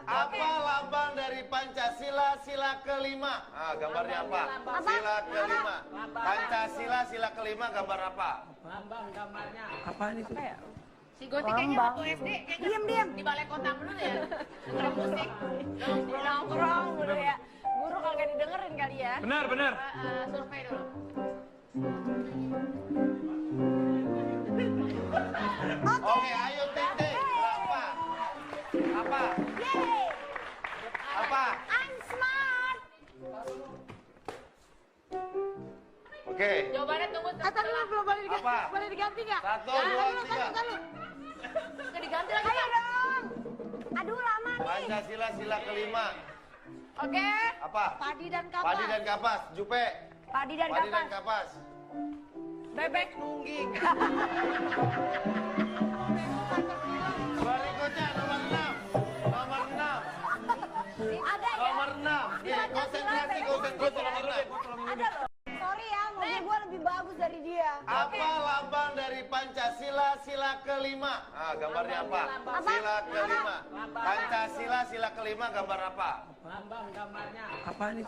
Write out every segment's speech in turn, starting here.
Apa lambang dari Pancasila sila kelima? Ah, gambarnya apa? Sila kelima. Pancasila sila kelima gambar apa? Lambang gambarnya. Apa ini? Si Goti kayaknya waktu SD kayaknya di balai kota dulu ya. Dengerin musik. Nongkrong dulu ya. Guru kagak didengerin kali ya. Benar, benar. Survei dulu. Oke, ayo titik. Berapa? Apa? Yeay. Apa? I'm smart. Oke. Jawabannya tunggu. Tadi belum boleh diganti nggak? 1, 2, 3. Nggak diganti lagi. Ayo dong. Aduh lama nih. Pancasila sila kelima. Oke. Apa? Padi dan kapas. Padi dan kapas. Jupe. Padi dan Padi dan kapas. kapas. Bebek nungging. Berikutnya nomor 6. Nomor 6. Ada ya? Nomor 6. Konsentrasi nomor 6. Ada loh. Sorry ya, mobil gua lebih bagus dari dia. Apa lambang dari Pancasila sila kelima? Ah, gambarnya apa? Sila kelima. Pancasila sila kelima gambar apa? Lambang gambarnya. Apa ini?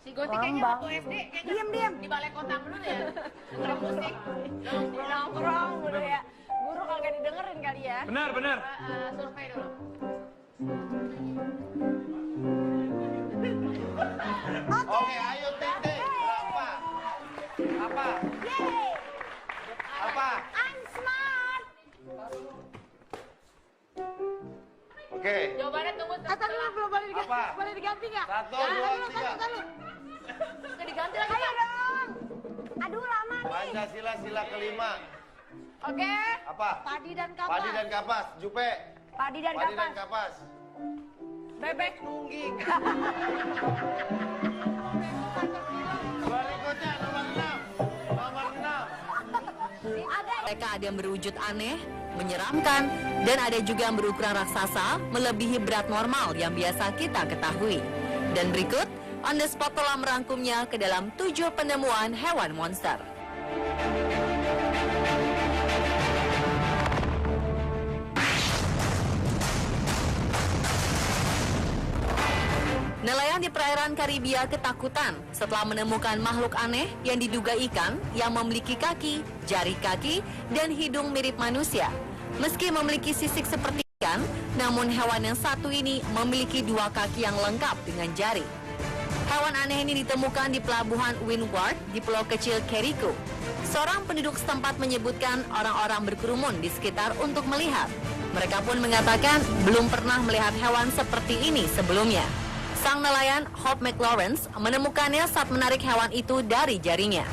Si Goti kayaknya waktu SD kayaknya di balai kota dulu ya. Dengerin musik. Nongkrong dulu ya. Guru kagak didengerin kali ya. Benar, benar. Survei dulu. Oke, ayo titik. Berapa? Apa? Yeay. Apa? I'm smart. Oke. Jawabannya tunggu. Tadi belum boleh diganti nggak? 1, 2, 3. Nggak diganti lagi. Ayo dong. Aduh lama nih. Pancasila sila kelima. Oke. Apa? Padi dan kapas. Padi dan kapas. Jupe. Padi dan Padi dan kapas. kapas. Bebek nungging. Berikutnya nomor 6. Nomor 6. Ada ya? Mereka ada yang berwujud aneh, menyeramkan, dan ada juga yang berukuran raksasa melebihi berat normal yang biasa kita ketahui. Dan berikut, On The Spot telah merangkumnya ke dalam 7 penemuan hewan monster. Nelayan di perairan Karibia ketakutan setelah menemukan makhluk aneh yang diduga ikan yang memiliki kaki, jari kaki, dan hidung mirip manusia. Meski memiliki sisik seperti ikan, namun hewan yang satu ini memiliki 2 kaki yang lengkap dengan jari. Hewan aneh ini ditemukan di pelabuhan Windward di pulau kecil Carrico. Seorang penduduk setempat menyebutkan orang-orang berkerumun di sekitar untuk melihat. Mereka pun mengatakan belum pernah melihat hewan seperti ini sebelumnya. Sang nelayan Hope McLawrence menemukannya saat menarik hewan itu dari jaringnya.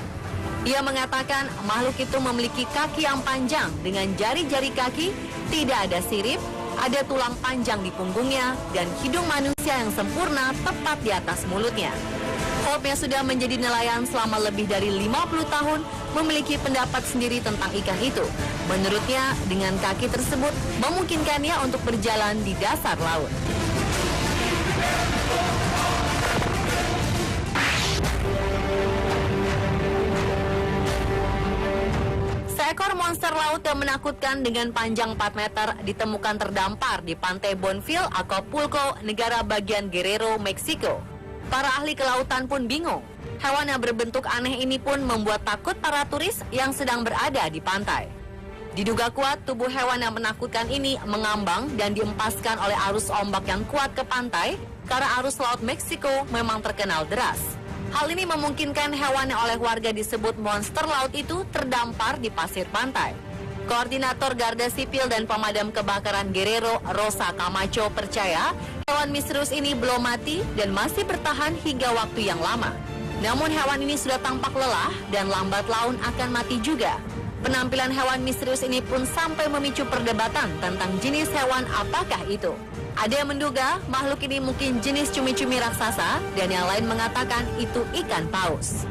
Ia mengatakan makhluk itu memiliki kaki yang panjang dengan jari-jari kaki, tidak ada sirip, ada tulang panjang di punggungnya, dan hidung manusia yang sempurna tepat di atas mulutnya. Hope yang sudah menjadi nelayan selama lebih dari 50 tahun memiliki pendapat sendiri tentang ikan itu. Menurutnya, dengan kaki tersebut memungkinkannya untuk berjalan di dasar laut. Seekor monster laut yang menakutkan dengan panjang 4 meter ditemukan terdampar di pantai Bonfil, Acapulco, negara bagian Guerrero, Meksiko. Para ahli kelautan pun bingung. Hewan yang berbentuk aneh ini pun membuat takut para turis yang sedang berada di pantai. Diduga kuat tubuh hewan yang menakutkan ini mengambang dan diempaskan oleh arus ombak yang kuat ke pantai karena arus laut Meksiko memang terkenal deras. Hal ini memungkinkan hewan yang oleh warga disebut monster laut itu terdampar di pasir pantai. Koordinator Garda Sipil dan Pemadam Kebakaran Guerrero, Rosa Camacho, percaya hewan misterius ini belum mati dan masih bertahan hingga waktu yang lama. Namun hewan ini sudah tampak lelah dan lambat laun akan mati juga. Penampilan hewan misterius ini pun sampai memicu perdebatan tentang jenis hewan apakah itu. Ada yang menduga makhluk ini mungkin jenis cumi-cumi raksasa dan yang lain mengatakan itu ikan paus.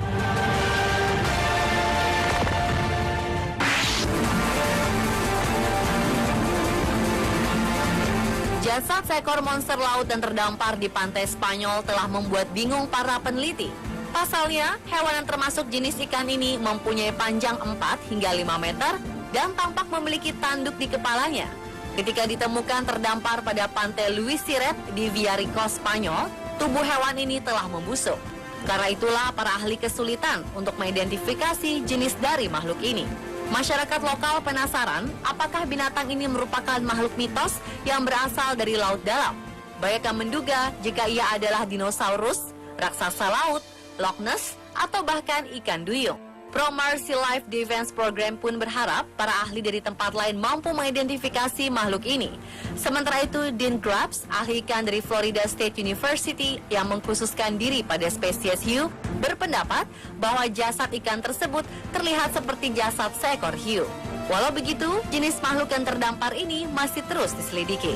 Jasad seekor monster laut yang terdampar di pantai Spanyol telah membuat bingung para peneliti. Pasalnya, hewan yang termasuk jenis ikan ini mempunyai panjang 4 hingga 5 meter dan tampak memiliki tanduk di kepalanya. Ketika ditemukan terdampar pada pantai Luis Siret di Villaricos, Spanyol, tubuh hewan ini telah membusuk. Karena itulah para ahli kesulitan untuk mengidentifikasi jenis dari makhluk ini. Masyarakat lokal penasaran apakah binatang ini merupakan makhluk mitos yang berasal dari laut dalam. Banyak yang menduga jika ia adalah dinosaurus, raksasa laut, Loch Ness, atau bahkan ikan duyung. Promar Sea Life Defense Program pun berharap para ahli dari tempat lain mampu mengidentifikasi makhluk ini. Sementara itu, Dean Grubbs, ahli ikan dari Florida State University yang mengkhususkan diri pada spesies hiu, berpendapat bahwa jasad ikan tersebut terlihat seperti jasad seekor hiu. Walau begitu, jenis makhluk yang terdampar ini masih terus diselidiki.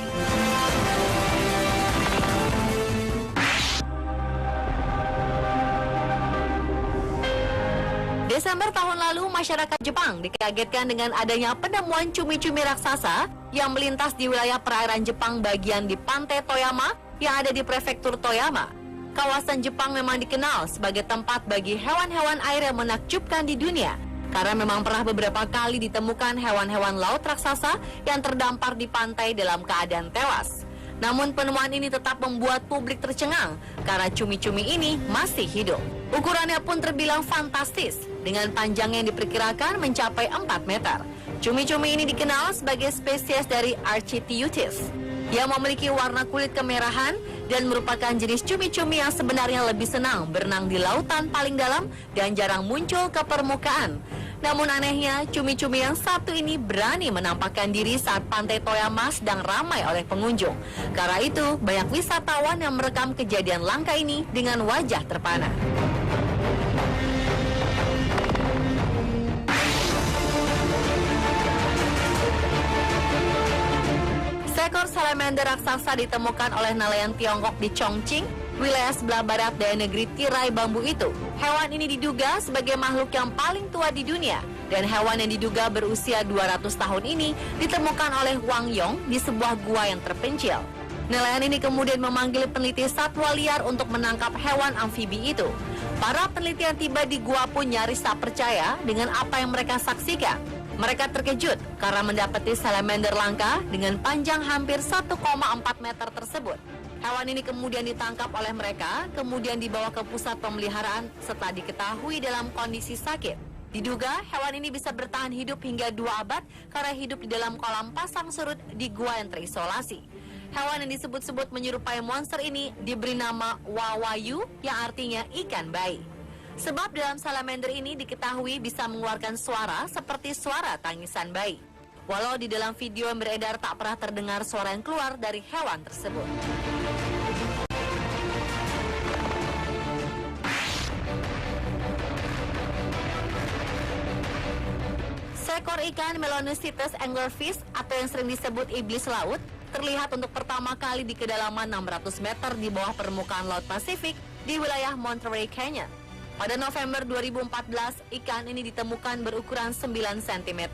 Desember tahun lalu, masyarakat Jepang dikagetkan dengan adanya penemuan cumi-cumi raksasa yang melintas di wilayah perairan Jepang bagian di pantai Toyama yang ada di prefektur Toyama. Kawasan Jepang memang dikenal sebagai tempat bagi hewan-hewan air yang menakjubkan di dunia, karena memang pernah beberapa kali ditemukan hewan-hewan laut raksasa yang terdampar di pantai dalam keadaan tewas. Namun penemuan ini tetap membuat publik tercengang karena cumi-cumi ini masih hidup. Ukurannya pun terbilang fantastis dengan panjang yang diperkirakan mencapai 4 meter. Cumi-cumi ini dikenal sebagai spesies dari Architeuthis yang memiliki warna kulit kemerahan dan merupakan jenis cumi-cumi yang sebenarnya lebih senang berenang di lautan paling dalam dan jarang muncul ke permukaan. Namun anehnya, cumi-cumi yang satu ini berani menampakkan diri saat pantai Toyama sedang ramai oleh pengunjung. Karena itu, banyak wisatawan yang merekam kejadian langka ini dengan wajah terpana. Seekor salamander raksasa ditemukan oleh nelayan Tiongkok di Chongqing, wilayah sebelah barat dari negeri tirai bambu itu. Hewan ini diduga sebagai makhluk yang paling tua di dunia, dan hewan yang diduga berusia 200 tahun ini ditemukan oleh Wang Yong di sebuah gua yang terpencil. Nelayan ini kemudian memanggil peneliti satwa liar untuk menangkap hewan amfibi itu. Para peneliti yang tiba di gua pun nyaris tak percaya dengan apa yang mereka saksikan. Mereka terkejut karena mendapati salamander langka dengan panjang hampir 1,4 meter tersebut. Hewan ini kemudian ditangkap oleh mereka, kemudian dibawa ke pusat pemeliharaan setelah diketahui dalam kondisi sakit. Diduga hewan ini bisa bertahan hidup hingga 2 abad karena hidup di dalam kolam pasang surut di gua yang terisolasi. Hewan yang disebut-sebut menyerupai monster ini diberi nama Wawayu yang artinya ikan bayi. Sebab dalam salamander ini diketahui bisa mengeluarkan suara seperti suara tangisan bayi. Walau di dalam video yang beredar tak pernah terdengar suara yang keluar dari hewan tersebut. Seekor ikan Melanocytus anglerfish atau yang sering disebut iblis laut terlihat untuk pertama kali di kedalaman 600 meter di bawah permukaan Laut Pasifik di wilayah Monterey Canyon. Pada November 2014, ikan ini ditemukan berukuran 9 cm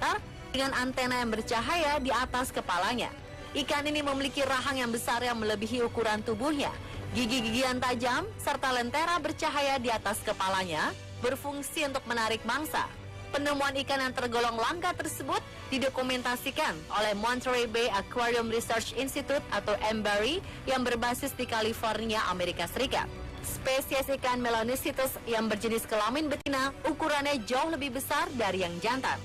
dengan antena yang bercahaya di atas kepalanya. Ikan ini memiliki rahang yang besar yang melebihi ukuran tubuhnya, gigi-gigi yang tajam, serta lentera bercahaya di atas kepalanya berfungsi untuk menarik mangsa. Penemuan ikan yang tergolong langka tersebut didokumentasikan oleh Monterey Bay Aquarium Research Institute atau MBRI yang berbasis di California, Amerika Serikat. Spesies ikan Melanocytus yang berjenis kelamin betina ukurannya jauh lebih besar dari yang jantan.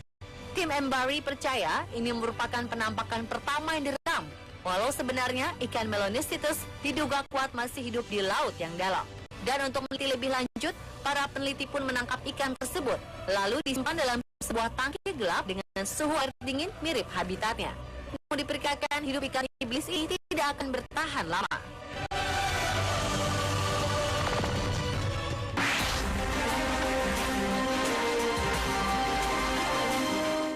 Tim MBRI percaya ini merupakan penampakan pertama yang direkam, walau sebenarnya ikan Melanocytus diduga kuat masih hidup di laut yang dalam. Dan untuk meneliti lebih lanjut, para peneliti pun menangkap ikan tersebut, lalu disimpan dalam sebuah tangki gelap dengan suhu air dingin mirip habitatnya. Namun diperkirakan hidup ikan iblis ini tidak akan bertahan lama.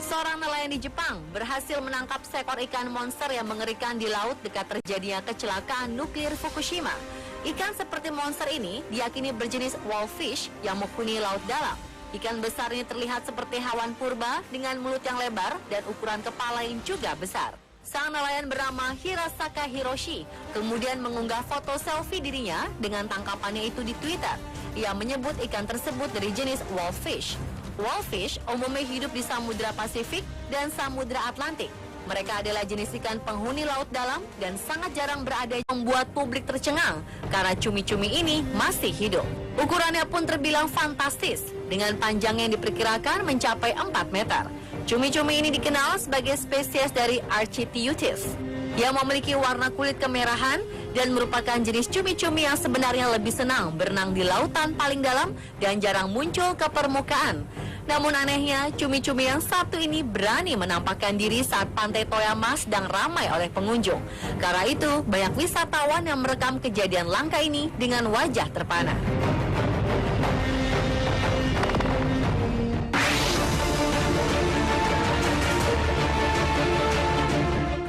Seorang nelayan di Jepang berhasil menangkap seekor ikan monster yang mengerikan di laut dekat terjadinya kecelakaan nuklir Fukushima. Ikan seperti monster ini diyakini berjenis wallfish yang menghuni laut dalam. Ikan besar ini terlihat seperti hewan purba dengan mulut yang lebar dan ukuran kepala yang juga besar. Sang nelayan bernama Hirasaka Hiroshi kemudian mengunggah foto selfie dirinya dengan tangkapannya itu di Twitter. Ia menyebut ikan tersebut dari jenis wallfish. Wallfish umumnya hidup di Samudra Pasifik dan Samudra Atlantik. Mereka adalah jenis ikan penghuni laut dalam dan sangat jarang berada, membuat publik tercengang karena cumi-cumi ini masih hidup. Ukurannya pun terbilang fantastis dengan panjang yang diperkirakan mencapai 4 meter. Cumi-cumi ini dikenal sebagai spesies dari Architeuthis yang memiliki warna kulit kemerahan dan merupakan jenis cumi-cumi yang sebenarnya lebih senang berenang di lautan paling dalam dan jarang muncul ke permukaan. Namun anehnya, cumi-cumi yang satu ini berani menampakkan diri saat pantai Toyama sedang ramai oleh pengunjung. Karena itu, banyak wisatawan yang merekam kejadian langka ini dengan wajah terpana.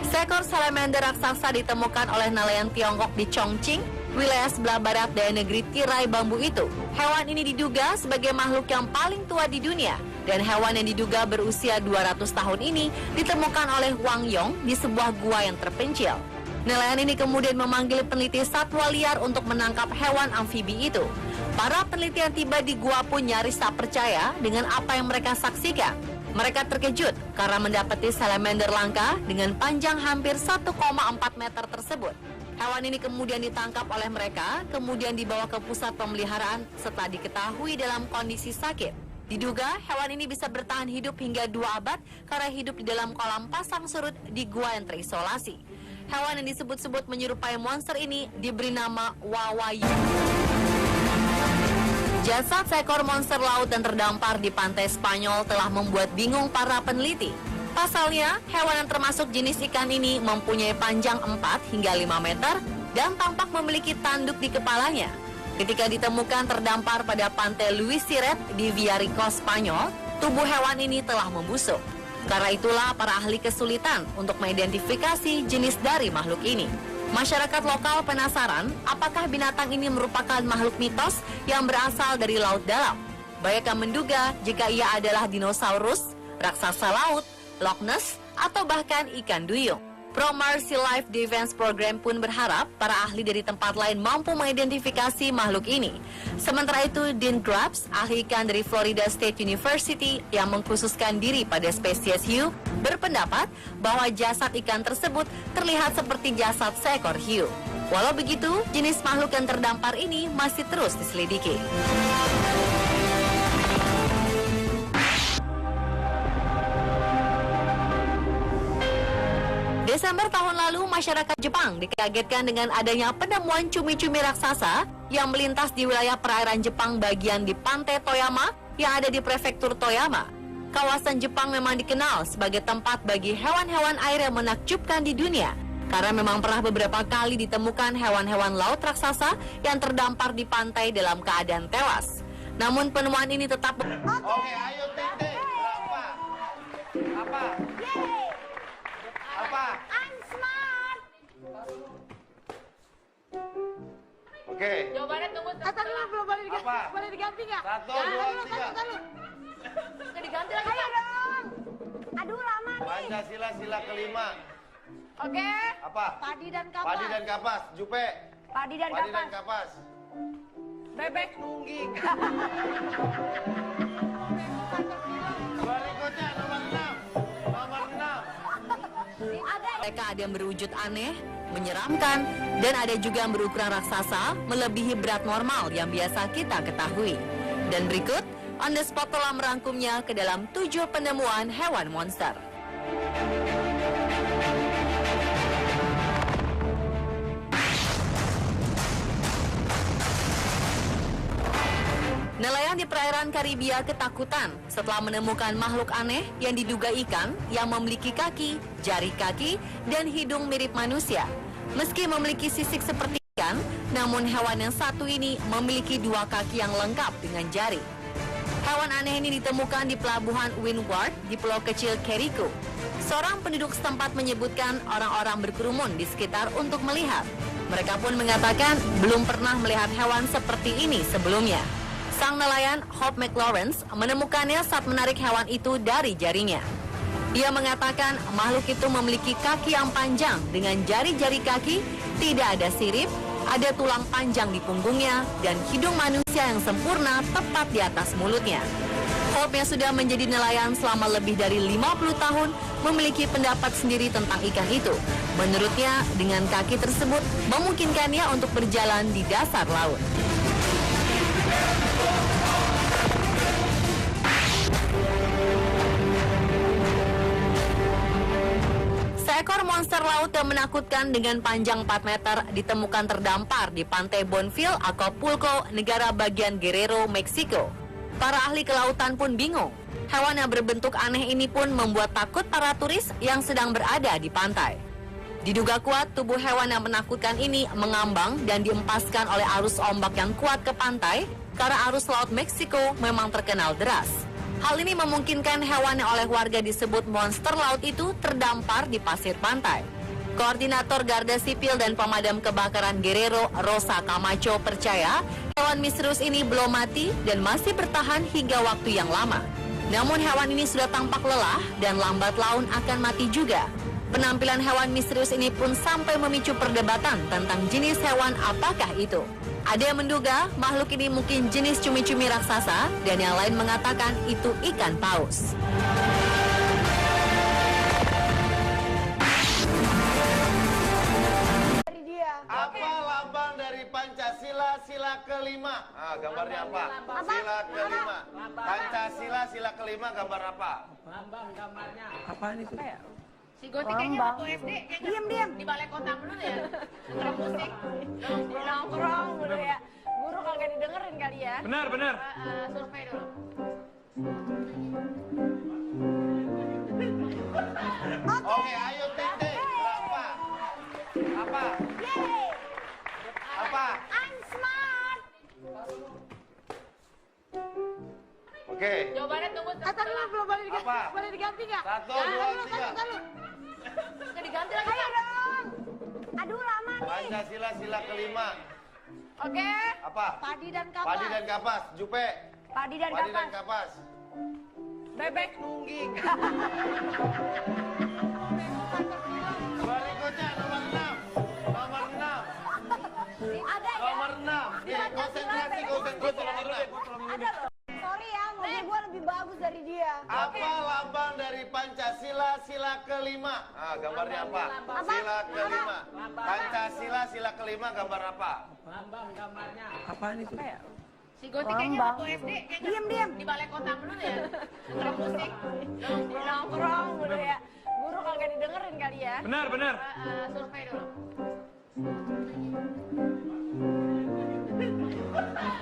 Seekor salamander raksasa ditemukan oleh nelayan Tiongkok di Chongqing, wilayah sebelah barat dari negeri tirai bambu itu. Hewan ini diduga sebagai makhluk yang paling tua di dunia, dan hewan yang diduga berusia 200 tahun ini ditemukan oleh Wang Yong di sebuah gua yang terpencil. Nelayan ini kemudian memanggil peneliti satwa liar untuk menangkap hewan amfibi itu. Para peneliti yang tiba di gua pun nyaris tak percaya dengan apa yang mereka saksikan. Mereka terkejut karena mendapati salamander langka dengan panjang hampir 1,4 meter tersebut. Hewan ini kemudian ditangkap oleh mereka, kemudian dibawa ke pusat pemeliharaan setelah diketahui dalam kondisi sakit. Diduga hewan ini bisa bertahan hidup hingga 2 abad karena hidup di dalam kolam pasang surut di gua yang terisolasi. Hewan yang disebut-sebut menyerupai monster ini diberi nama Wawayu. Jasad seekor monster laut yang terdampar di pantai Spanyol telah membuat bingung para peneliti. Pasalnya, hewan yang termasuk jenis ikan ini mempunyai panjang 4 hingga 5 meter dan tampak memiliki tanduk di kepalanya. Ketika ditemukan terdampar pada pantai Luis Siret di Villaricos, Spanyol, tubuh hewan ini telah membusuk. Karena itulah para ahli kesulitan untuk mengidentifikasi jenis dari makhluk ini. Masyarakat lokal penasaran apakah binatang ini merupakan makhluk mitos yang berasal dari laut dalam. Banyak yang menduga jika ia adalah dinosaurus, raksasa laut, Loch Ness, atau bahkan ikan duyung. Promar Sea Life Defense Program pun berharap para ahli dari tempat lain mampu mengidentifikasi makhluk ini. Sementara itu, Dean Grubbs, ahli ikan dari Florida State University yang mengkhususkan diri pada spesies hiu, berpendapat bahwa jasad ikan tersebut terlihat seperti jasad seekor hiu. Walau begitu, jenis makhluk yang terdampar ini masih terus diselidiki. Desember tahun lalu, masyarakat Jepang dikagetkan dengan adanya penemuan cumi-cumi raksasa yang melintas di wilayah perairan Jepang bagian di pantai Toyama yang ada di prefektur Toyama. Kawasan Jepang memang dikenal sebagai tempat bagi hewan-hewan air yang menakjubkan di dunia, karena memang pernah beberapa kali ditemukan hewan-hewan laut raksasa yang terdampar di pantai dalam keadaan tewas. Namun penemuan ini tetap... Oke, ayo Tete, berapa? Apa? Apa? I'm smart. Oke. Jawabannya tunggu Dulu belum Apa? boleh diganti nggak? 1, 2, 3. Nggak diganti lagi. Ayo dong. Aduh lama nih. Pancasila sila kelima. Oke. Apa? Padi dan kapas. Padi dan kapas. Jupe. Padi dan Padi dan kapas. kapas. Bebek nungging. Berikutnya nomor 6. Nomor 6. Mereka ada yang berwujud aneh, menyeramkan, dan ada juga yang berukuran raksasa melebihi berat normal yang biasa kita ketahui. Dan berikut, On The Spot telah merangkumnya ke dalam 7 penemuan hewan monster. Nelayan di perairan Karibia ketakutan setelah menemukan makhluk aneh yang diduga ikan yang memiliki kaki, jari kaki, dan hidung mirip manusia. Meski memiliki sisik seperti ikan, namun hewan yang satu ini memiliki 2 kaki yang lengkap dengan jari. Hewan aneh ini ditemukan di pelabuhan Windward di pulau kecil Keriko. Seorang penduduk setempat menyebutkan orang-orang berkerumun di sekitar untuk melihat. Mereka pun mengatakan belum pernah melihat hewan seperti ini sebelumnya. Sang nelayan Hope McLawrence menemukannya saat menarik hewan itu dari jaringnya. Ia mengatakan makhluk itu memiliki kaki yang panjang dengan jari-jari kaki, tidak ada sirip, ada tulang panjang di punggungnya, dan hidung manusia yang sempurna tepat di atas mulutnya. Bob yang sudah menjadi nelayan selama lebih dari 50 tahun memiliki pendapat sendiri tentang ikan itu. Menurutnya, dengan kaki tersebut memungkinkannya untuk berjalan di dasar laut. Seekor monster laut yang menakutkan dengan panjang 4 meter ditemukan terdampar di pantai Bonfil, Acapulco, negara bagian Guerrero, Meksiko. Para ahli kelautan pun bingung. Hewan yang berbentuk aneh ini pun membuat takut para turis yang sedang berada di pantai. Diduga kuat tubuh hewan yang menakutkan ini mengambang dan diempaskan oleh arus ombak yang kuat ke pantai karena arus laut Meksiko memang terkenal deras. Hal ini memungkinkan hewan yang oleh warga disebut monster laut itu terdampar di pasir pantai. Koordinator Garda Sipil dan Pemadam Kebakaran Guerrero, Rosa Camacho, percaya hewan misterius ini belum mati dan masih bertahan hingga waktu yang lama. Namun hewan ini sudah tampak lelah dan lambat laun akan mati juga. Penampilan hewan misterius ini pun sampai memicu perdebatan tentang jenis hewan apakah itu. Ada yang menduga makhluk ini mungkin jenis cumi-cumi raksasa dan yang lain mengatakan itu ikan paus. Apa lambang dari Pancasila sila kelima? Gambarnya apa? Sila kelima. Pancasila sila kelima gambar apa? Lambang gambarnya. Si Goti kayaknya waktu SD diam di balai kota dulu ya. Dengerin musik, nongkrong dulu ya. Guru kagak didengerin kali ya. Benar. Survei dulu. Oke, ayo titik. Berapa? Apa? Yeay. Apa? I'm smart. Oke. Jawabannya tunggu Tadi lu belum Apa? boleh diganti nggak? 1, 2, 3. Nggak diganti lagi. Ayo dong. Aduh lama nih. Pancasila sila kelima. Oke. Apa? Padi dan kapas. Padi dan kapas. Jupe. Padi dan Padi dan kapas. kapas. Bebek nungging. Berikutnya nomor 6. Nomor 6. Ada ya? Nomor 6. Konsentrasi nomor 6. Ada loh. Sorry ya, mobil gua lebih bagus dari dia. Apa lambang dari Pancasila sila kelima? Gambarnya apa? Sila kelima. Pancasila sila kelima gambar apa? Lambang gambarnya. Si Goti kayaknya waktu SD diam di balai kota dulu ya. Dengerin musik, nongkrong dulu ya. Guru kagak didengerin kali ya. Benar. Survei dulu.